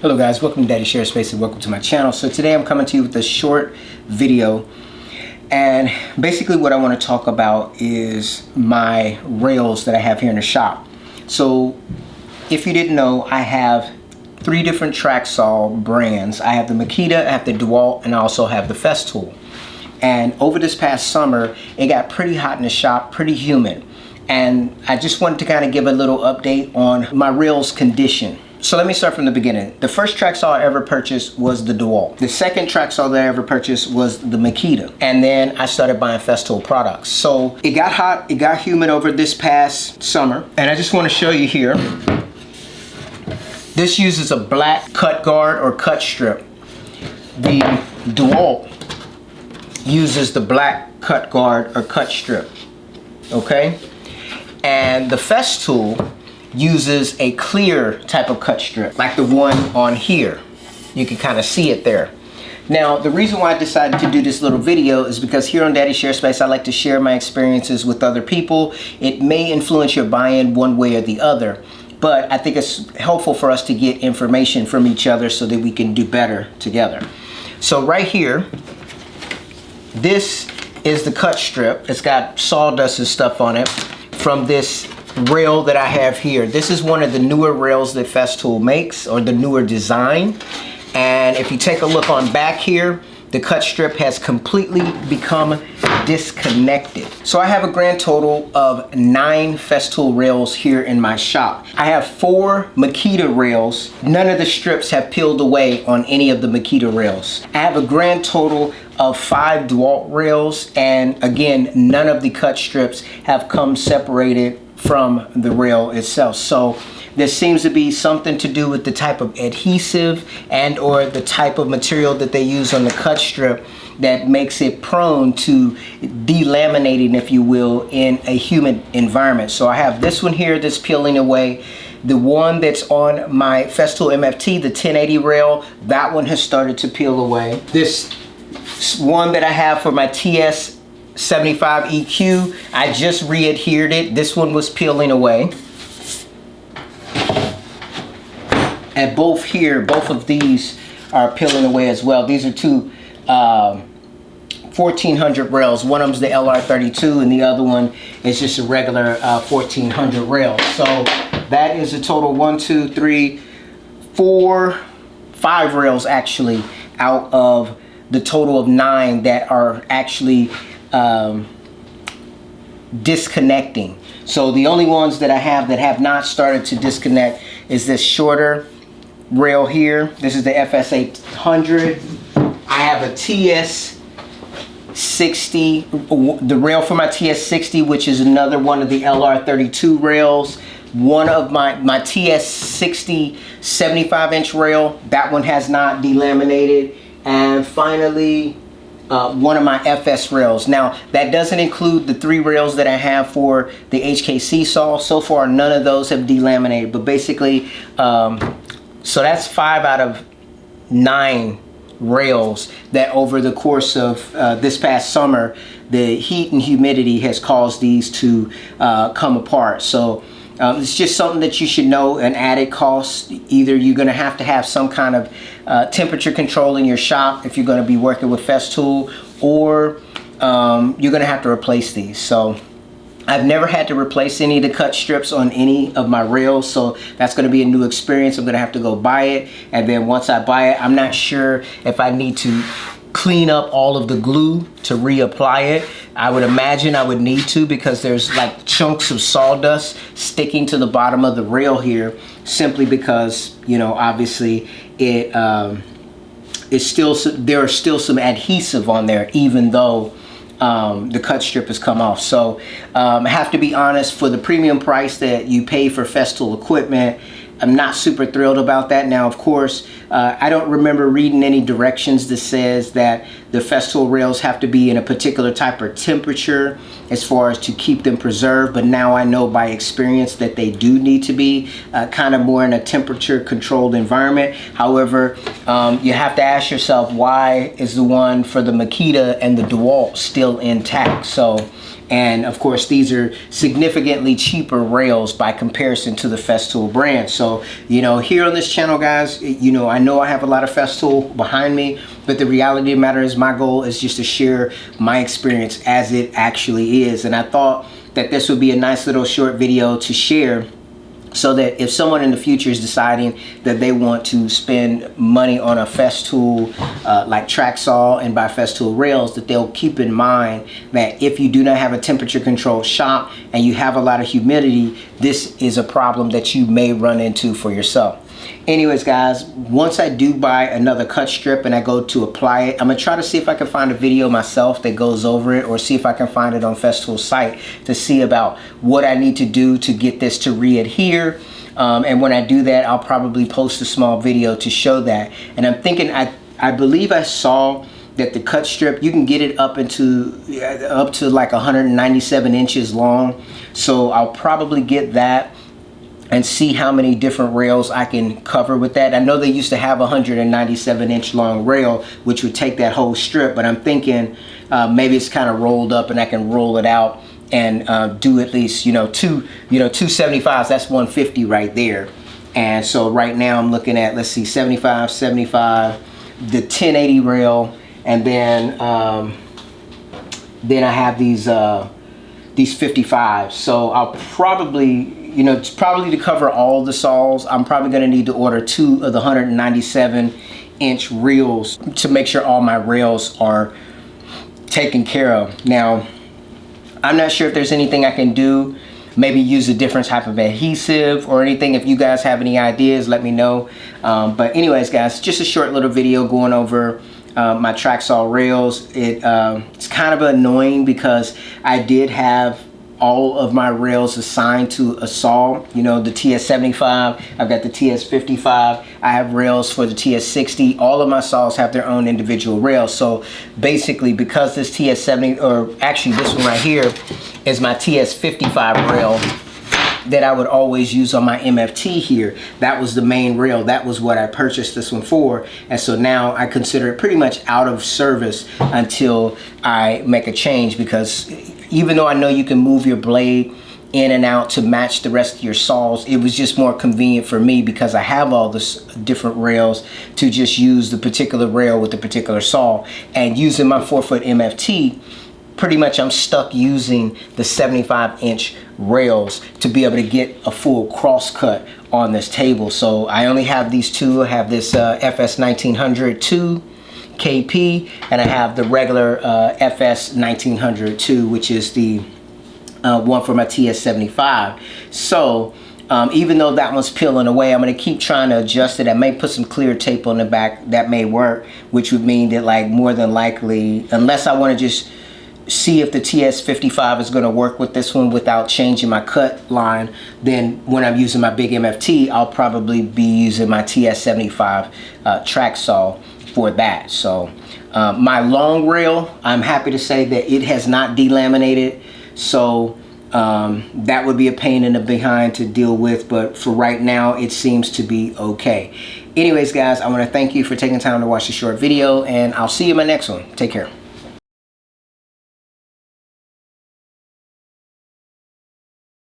Hello guys, welcome to Daddy Share Space and welcome to my channel. So today I'm coming to you with a short video, and basically what I want to talk about is my rails that I have here in the shop. So if you didn't know, I have three different track saw brands. I have the Makita, I have the Dewalt, and I also have the Festool. And over this past summer, it got pretty hot in the shop, pretty humid. And I just wanted to kind of give a little update on my rails condition. So let me start from the beginning. The first track saw I ever purchased was the Dewalt. The second track saw that I ever purchased was the Makita. And then I started buying Festool products. So it got hot, it got humid over this past summer. And I just want to show you here. This uses a black cut guard or cut strip. The Dewalt uses the black cut guard or cut strip. Okay? And the Festool uses a clear type of cut strip, like the one on here. You can kind of see it there. Now, the reason why I decided to do this little video is because here on Daddy Share Space, I like to share my experiences with other people. It may influence your buy-in one way or the other, but I think it's helpful for us to get information from each other so that we can do better together. So right here, this is the cut strip. It's got sawdust and stuff on it from this rail that I have here. This is one of the newer rails that Festool makes, or the newer design. And if you take a look on back here, the cut strip has completely become disconnected. So I have a grand total of 9 Festool rails here in my shop. I have 4 Makita rails. None of the strips have peeled away on any of the Makita rails. I have a grand total of 5 Dewalt rails, and again, none of the cut strips have come separated from the rail itself. So there seems to be something to do with the type of adhesive and or the type of material that they use on the cut strip that makes it prone to delaminating, if you will, in a humid environment. So I have this one here that's peeling away. The one that's on my Festool MFT, the 1080 rail, that one has started to peel away. This one that I have for my TS 75 EQ, I just re-adhered it. This one was peeling away. And both here, both of these are peeling away as well. These are two 1400 rails. One of them's the LR32 and the other one is just a regular 1400 rail. So that is a total 1, 2, 3, 4, 5 rails actually out of the total of 9 that are actually disconnecting. So the only ones that I have that have not started to disconnect is this shorter rail here. This is the FS800. I have a TS60, the rail for my TS60, which is another one of the LR32 rails. One of my TS60 75-inch rail, that one has not delaminated. And finally, one of my FS rails. Now, that doesn't include the 3 rails that I have for the HKC saw. So far, none of those have delaminated. But basically, so that's 5 out of 9 rails that over the course of this past summer, the heat and humidity has caused these to come apart. So it's just something that you should know, an added cost. Either you're going to have some kind of temperature control in your shop if you're going to be working with Festool, or you're going to have to replace these. So I've never had to replace any of the cut strips on any of my rails, so that's going to be a new experience. I'm going to have to go buy it, and then once I buy it, I'm not sure if I need to clean up all of the glue to reapply it. I would imagine I would need to, because there's like chunks of sawdust sticking to the bottom of the rail here, simply because, you know, obviously it is still, there are still some adhesive on there, even though the cut strip has come off. So I have to be honest, for the premium price that you pay for Festool equipment, I'm not super thrilled about that. Now, of course, I don't remember reading any directions that says that the Festool rails have to be in a particular type of temperature as far as to keep them preserved, but now I know by experience that they do need to be kind of more in a temperature controlled environment. However, you have to ask yourself, why is the one for the Makita and the Dewalt still intact? So, and of course, these are significantly cheaper rails by comparison to the Festool brand. So, you know, here on this channel, guys, you know I have a lot of Festool behind me, but the reality of the matter is my goal is just to share my experience as it actually is. And I thought that this would be a nice little short video to share, so that if someone in the future is deciding that they want to spend money on a Festool like track saw and buy Festool rails, that they'll keep in mind that if you do not have a temperature controlled shop and you have a lot of humidity, this is a problem that you may run into for yourself. Anyways, guys, once I do buy another cut strip and I go to apply it, I'm gonna try to see if I can find a video myself that goes over it, or see if I can find it on Festool's site to see about what I need to do to get this to re-adhere. And when I do that, I'll probably post a small video to show that. And I'm thinking, I believe I saw that the cut strip, you can get it up to like 197 inches long. So I'll probably get that and see how many different rails I can cover with that. I know they used to have a 197 inch long rail, which would take that whole strip, but I'm thinking maybe it's kind of rolled up and I can roll it out and do at least, two 75s. That's 150 right there. And so right now I'm looking at, let's see, 75, 75, the 1080 rail, and then I have these 55s. So I'll probably, it's probably to cover all the saws, I'm probably going to need to order 2 of the 197 inch reels to make sure all my rails are taken care of. Now, I'm not sure if there's anything I can do, maybe use a different type of adhesive or anything. If you guys have any ideas, let me know. But anyways, guys, just a short little video going over my track saw rails. It's kind of annoying because I did have all of my rails assigned to a saw, the TS75, I've got the TS55, I have rails for the TS60. All of my saws have their own individual rails. So basically, because this TS70, or actually this one right here, is my TS55 rail that I would always use on my MFT here. That was the main rail. That was what I purchased this one for. And so now I consider it pretty much out of service until I make a change, because even though I know you can move your blade in and out to match the rest of your saws, it was just more convenient for me, because I have all this different rails, to just use the particular rail with the particular saw. And using my 4-foot MFT, pretty much I'm stuck using the 75-inch rails to be able to get a full cross cut on this table. So I only have these two. I have this FS 1902 KP, and I have the regular FS 1902, which is the one for my TS75. So even though that one's peeling away, I'm going to keep trying to adjust it. I may put some clear tape on the back. That may work, which would mean that, like, more than likely, unless I want to just see if the TS55 is going to work with this one without changing my cut line, then when I'm using my big MFT, I'll probably be using my TS75 track saw for that. So my long rail, I'm happy to say that it has not delaminated, so that would be a pain in the behind to deal with, but for right now it seems to be okay. Anyways, guys, I want to thank you for taking time to watch this short video, and I'll see you in my next one. Take care.